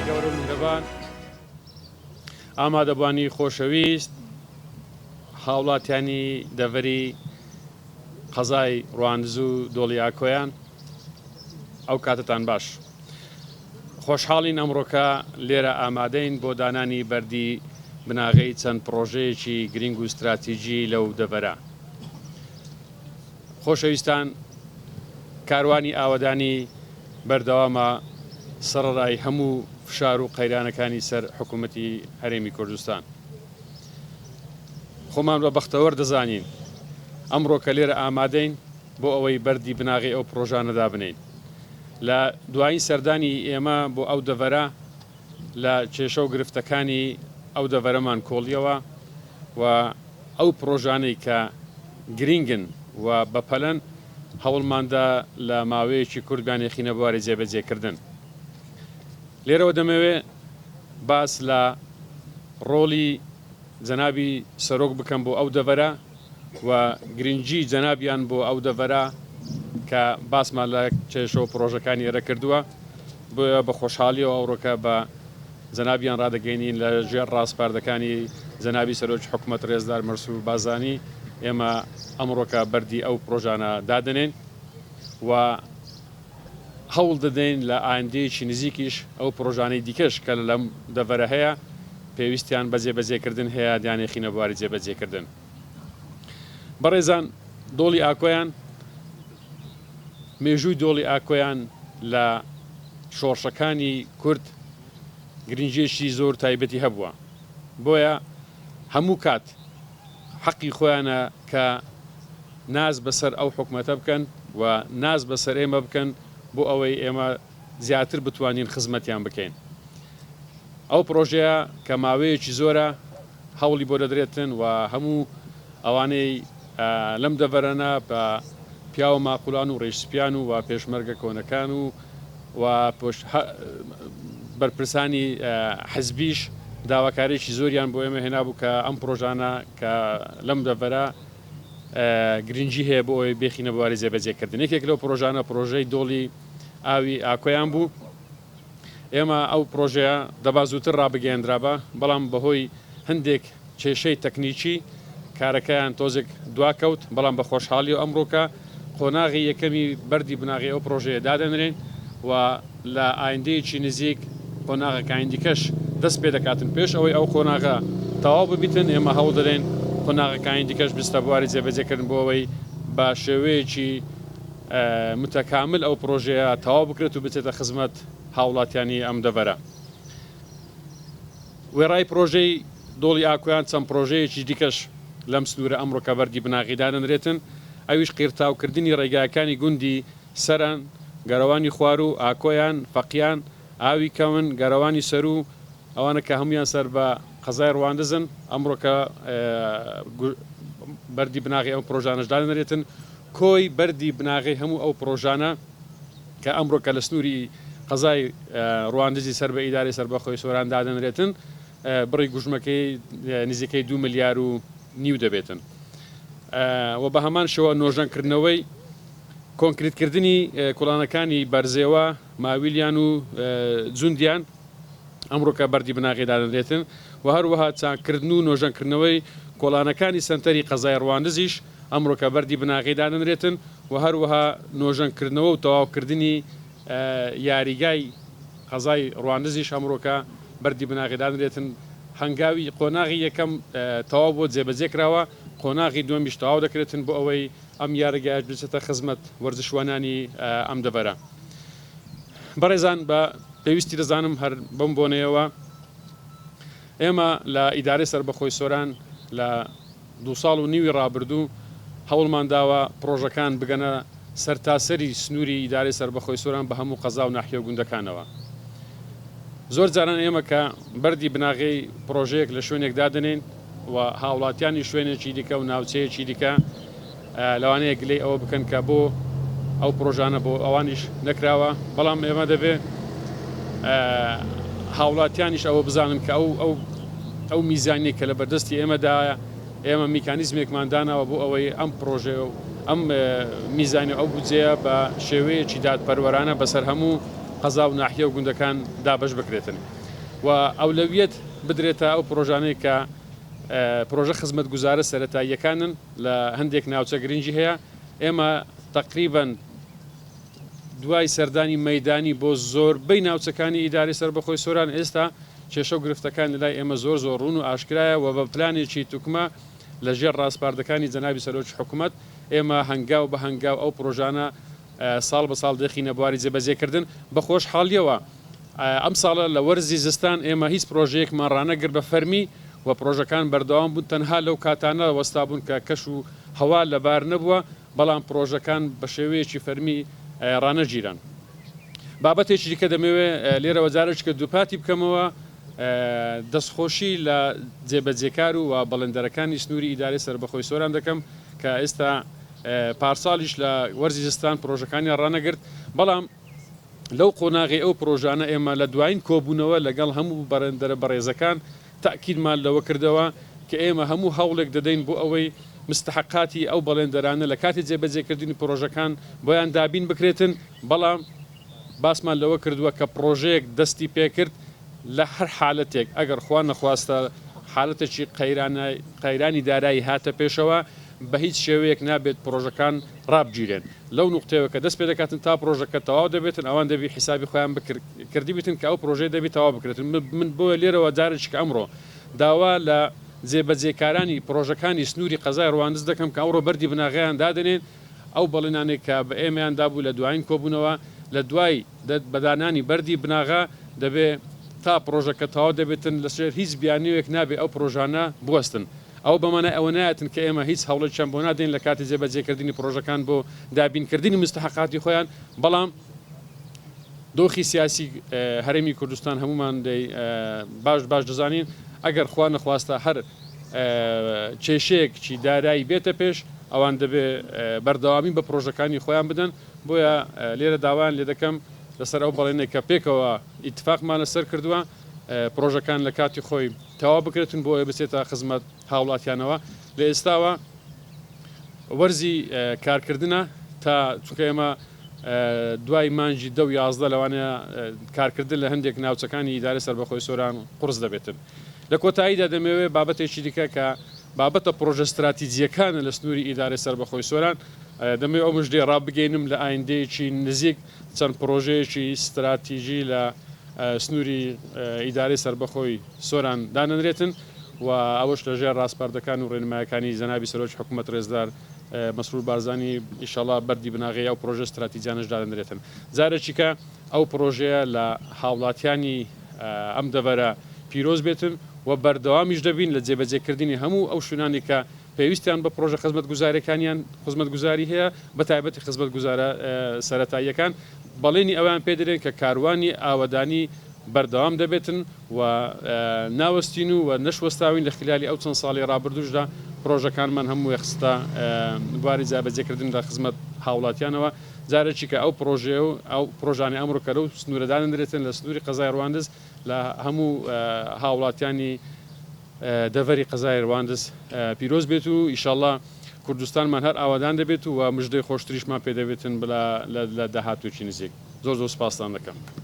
گەورە و میهرەبان، ئامادەبوانی خۆشەویست، هاوڵاتیانی دەڤەری قەزای ڕواندز و دۆڵی ئاکۆیان، ئەو کاتتان باش. خۆشحاڵین ئەمڕۆکە لێرە ئامادەین بۆ دانانی بەردی بناغەی چەند پرۆژەیەکی گرنگ و استراتیژی لەو دەڤەرە. خۆشەویستان، کاروانی ئاوەدانی بەردەوامە سەرەڕای هەموو فشار و قەیرانەکانی سەر حکوومەتی هەرێمی کوردستان. خۆمان بە بەختەوەر دەزانین ئەمڕۆکە لێرە ئامادەین بۆ ئەوەی بەردی بناغی ئەو پرۆژانەدا بنین. لە دوایین سەردانی ئێمە بۆ ئەو دەڤەرە لە کێشە و گرفتەکانی ئەو دەڤەرەمان کۆڵیەوە و ئەو پرۆژانەی کە گرنگن و بەپەلەن هەوڵماندا لە ماوەیەکی کورتیان یەخینە بواری جێبەجێکردن. لێرەوە دەمەوێ باس لە ڕۆڵی جەنابی سەرۆک بکەم بۆ ئەو دەڤەرە و گرنگی جەنابیان بۆ ئەو دەڤەرە کە باسمان لە کێشە و پرۆژەکانی ئێرە کردووە. بۆیە بە خۆشحاڵیەوە ئەوڕۆکە بە جەنابیان ڕادەگەینین لە ژێر ڕاستپاردەکانی جەنابی سەرۆکی حکوومەت ڕێزدار مەرسوور بازانی. ئێمە ئەمڕۆکە بەردی ئەو پرۆژانە دادنێن و هەوڵ دەدەین لە ئایندەیەکی نزیکیش ئەو پرۆژانەی دیکەش کە لەم دەڤەرە هەیە پێویستیان بە جێبەجێکردن هەیە دیانێخینە بواری جێبەجێکردن. بەڕێزان، دۆڵی ئاکۆیان، مێژووی دۆڵی ئاکۆیان لە شۆڕشەکانی کورد گرنگێکی زۆر تایبەتی هەبووە. بۆیە هەموو کات حەقی خۆیانە کە ناز بەسەر ئەو حکومەتە بکەن و ناز بەسەر ئێمە بکەن بۆ ئەوەی ئێمە زیاتر بتوانین خزمەتیان بکەین. ئەو پرۆژەیە کە ماوەیەکی زۆرە هەوڵی بۆ دەدرێتن و هەموو ئەوانەی لەم دەڤەرەنە بە پیاوە ماقولان و ڕێژسپیان و پێشمەرگە کۆنەکان و بەرپرسانی حزبیش داواکارێکی زۆریان بۆ ئێمە هێنابوو کە ئەم پرۆژانە کە لەم دەڤەرە گرنگی هەیە بۆ ئەوی بێخینە بواری جێبەجێکردن. یەکێک لەو پرۆژانە پرۆژەی دۆڵی ئاوی ئاکۆیان بوو. ئێمە ئەو پرۆژەیە دەبا زووتر ڕابگەیاندرابە، بەڵام بەهۆی هەندێک کێشەی تەکنیکی کارەکەیان تۆزێک دواکەوت. بەڵام بە خۆشحاڵی و ئەمڕۆکە قۆناغی یەکەمی بەردی بناغی ئەو پرۆژەیە دادەنرێن و لە ئایندەیەکی نزیک قۆناغەکانی دیکەش دەست پێ دەکاتن. پێش ئەوەی ئەو قۆناغە تەواو ببیتن ئێمە هەوڵ دەدەین قۆناغەکانی دیکەش بستە بواری جێبەجێکردن بۆ ئەوەی بە شێوەیەکی متەکامل ئەو پرۆژەیە تەواو بکرێت و بچێتە خزمەت هاوڵاتیانی ئەم دەڤەرە. وێڕای پرۆژەی دۆڵی ئاکۆیان چەند پرۆژەیەکی دیکەش لەم سنوورە ئەمڕۆکە بەردی بناغی دادەنرێتن. ئەویش قیرتاوکردنی ڕێگاکانی گوندی سەران، گەرەوانی خوار و ئاکۆیان، فەقیان، ئاوی کەون، گەرەوانی سەر و ئەوانە کە هەمویان سەر بە قەزای ڕواندزن ئەمڕۆکە بەردی بناغی ئەو پرۆژانەش دادەنرێتن. کۆی بەردی بناغی هەموو ئەو پرۆژانە کە ئەمڕۆکە لە سنووری قەزای ڕواندزی سەر بە ئیداری سەربەخۆی سۆران دادەنرێتن بڕی گوژمەکەی نزیکەی 2.5 ملیار دەبێتن. و بە هەمان شێوە نۆژەنکردنەوەی کۆنکریتکردنی کوڵانەکانی بەرزێوە، ماویلیان و جوندیان ئەمڕۆکە بەردی بناغی دادەنرێتن و هەروەها چاکردن و نۆژەنکردنەوەی کۆڵانەکانی سەنتەری قەزای ڕواندزیش ئەمڕۆکە بەردی بناغی دادەنرێتن و هەروەها نۆژەنکردنەوە و تەواوکردنی یاریگای قەزای ڕواندزیش ئەمڕۆکە بەردی بناغی دادەنرێتن. هەنگاوی قۆناغی یەکەم تەواو بۆ جێبەجێکراوە، قۆناغی دووەمیش تەواو دەکرێتن بۆ ئەوەی ئەم یاریگایش بچێتە خزمەت وەرزشوانانی ئەم دەڤەرە. بەڕێزان، بە پێویستی دەزانم هەر بەم بۆنەیەوە ئێمە لە ئیدارەی سەربەخۆی سۆران لە 2 ساڵ و نیوی ڕابردوو هەوڵمان داوە پرۆژەکان بگەنە سەرتاسەری سنووری ئیدارەی سەربەخۆی سۆران بە هەموو قەزا و ناحیە و گوندەکانەوە. زۆر جاران ئێمە کە بەردی بناغی پرۆژەیەک لە شوێنێک دادنێن و هاوڵاتیانی شوێنێکی دیکە و ناوچەیەکی دیکە لەوانەیە گلەی ئەوە بکەن کە بۆ ئەو پرۆژانە بۆ ئەوانیش نەکراوە. بەڵام ئێمە دەبێ هاوڵاتیانیش ئەوە بزانن کە ئەو میزانی کە لە بەردەستی ئێمەدایە ئێمە میکانیزمێکمان داناوە بۆ ئەوەی ئەم پرۆژێ و ئەم میزانی ئەو بودجەیە بە شێوەیەکی دادپەروەرانە بەسەر هەموو قەزا و ناحیە و گوندەکان دابەش بکرێتن و ئەولەویەت بدرێتە ئەو پرۆژانەی کە پرۆژە خزمەت گوزارە سەرەتاییەکانن لە هەندێک ناوچە گرنگی هەیە ئێمە تقریباً دوای سەردانی مەیدانی بۆ زۆربەی ناوچەکانی ئیداری سربەخۆی سۆران ئێستا کێشە و گرفتەکانی لای ئێمە زۆر ڕوون و ئاشکرایە و بە پلانێکی توکمە لەژێر ڕاستپاردەکانی جەنابی سەرۆکی حکوومەت ئێمە هەنگاو بە هەنگاو ئەو پرۆژانە ساڵ بە ساڵ دەخینە بواری جێبەجێکردن بە خۆشحاڵیەوە ئەم ساڵە لە وەرزی زستان ئێمە هیچ پرۆژەیەکمان ڕانەگر بە فەرمی و پرۆژەکان بەردەوام بوون تەنها لەو کاتانە وەستا بوون کە کەش و هەوا لەبار نەبووە بەڵام پرۆژەکان بە شێوەیەکی فەرمی ڕانەگیران بابەتێکی کە دەمەوێت لێرەوە جارێک کە دووپاتی بکەمەوە دەستخۆشی لە جێبەجێکار و بەڵندەرەکانی سنووری ئیداری سربەخۆی سۆران دەکەم کە ئێستا پارساڵیش لە وەرزی زستان پرۆژەکانی ڕانەگرت بەڵام لەو قۆناغی ئەو پرۆژانە ئێمە لە دوایین کۆبوونەوە لەگەڵ هەموو بەڕێندەرە بەڕێزەکان تاکیدمان لەوە کردەوە کە ئێمە هەموو هەوڵێک دەدەین بۆ ئەوەی مستحقاتی ئەو بەڵێندەرانە لە کاتی جێبەجێکردنی پرۆژەکان بۆیان دابین بکرێتن بەڵام باسمان لەوە کردووە کە پرۆژەیەک دەستی پێکرد لە هەر حالەتێک ئەگەر خوا نەخواستە حالەتێکی قەیرانی دارایی هاتە پێشەوە بە هیچ شێوەیەک نابێت پرۆژەکان ڕابگیرێن لەو نقطەیەوە کە دەست پێ دەکاتن تا پرۆژەکە تەواو دەبێتن ئەوان دەبی حیسابی خۆیان کردی بێتن کە ئەو پرۆژەی دەبی تەواو بکرێتن من بۆیە لێرەوە جارێک ئەمڕۆ داوا لە جێبەجێکارانی پرۆژەکانی سنووری قەزای ڕواندز دەکەم کە ئەوڕۆ بەردی بناغیان دادنێن ئەو بەڵێنانێک کە بە ئێمەیان دابوو لە دوایین کۆبوونەوە لە دوای بەدانانی بەردی بناغا دەبێ تا پرۆژەکە تەواو دەبێتن لەسەر هیچ بیانیوێک نابێ ئەو پرۆژانە بوەستن ئەو بەمانە ئەوە نایەتن کە ئێمە هیچ هەوڵێکیان بۆ نادەین لە کاتی جێبەجێکردنی پرۆژەکان بۆ دابینکردنی مستحقاتی خۆیان بەڵام دۆخی سیاسی هەرێمی کوردستان هەمومان باش دەزانین ئەگەر خوا نەخواستە هەر کێشەیەکی دارایی بێتە پێش ئەوان دەبێ بەردەوامی بە پرۆژەکانی خۆیان بدەن بۆیە لێرە داوایان لێ دەکەم لەسەر ئەو بەڵێنێک کە پێکەوە ئیتفاقمان لەسەر کردووە پرۆژەکان لە کاتی خۆی تەواو بکرێتن بۆ ئەوە بچێتە خزمەت هاوڵاتیانەوە لە ئێستاوە وەرزی کارکردنە تا چونکە ئێمە دوای مانجی 11 لەوانەیە کارکردن لە هەندێک ناوچەکانی ئیدارە سربەخۆی سۆران قورس دەبێتن لە کۆتاییدا دەمەوێت بابەتێکی دیکە کە بابەتە پرۆژە استراتیجیەکانە لە سنووری ئیدارە سربەخۆی سۆران دەمەوێت ئەو مژدەی ڕابگەینم لە ئایندەیەکی نزیک چەند پرۆژەیەکی استراتیژی لە سنووری ئیدارەی سربەخۆی سۆران دانەنرێتن و ئەوەش لەژێر ڕاستپاردەکان و ڕێنمایەکانی جەنابی سەرۆکی حکوومەت ڕێزدار مەسرور بارزانی ئیشەڵا بەردی بناغی ئەو پرۆژە استراتیجیانش دانەنرێتن جارێکی کە ئەو پرۆژەیە لە هاوڵاتیانی ئەم دەڤەرە پیرۆز بێتن و بەردەوامیش دەبین لە جێبەجێکردنی هەموو ئەو شوێنانی کە پێویستیان بە پرۆژە خزمەت گوزاریەکانیان خزمەت گوزاری هەیە بە تایبەتی خزمەت گوزارە سەرەتاییەکان بەڵێنی ئەویان پێدرێن کە کاروانی ئاوەدانی بەردەوام دەبێتن و ناوەستین و نەشوەستاوین لە خلالی ئەو چەند ساڵی ڕابردوشدا پرۆژەکانمان هەموو یەخستا بواری جابەجێکردن لە خزمەت هاوڵاتیانەوە جارێکی کە ئەو پرۆژێ و ئەو پرۆژانی ئەمڕۆکەرە و سنوورەدانەدرێتن لە سنووری قەزای ڕواندز لە هەموو هاوڵاتیانی دەڤەری قەزای ڕواندز پیرۆز بێت و ئیشەڵڵا کوردستانمان هەر ئاوادان دەبێت و مژدەی خۆشتریشمان پێ دەبێتن لە داهاتووی نزیک زۆر سپاسان دەکەم.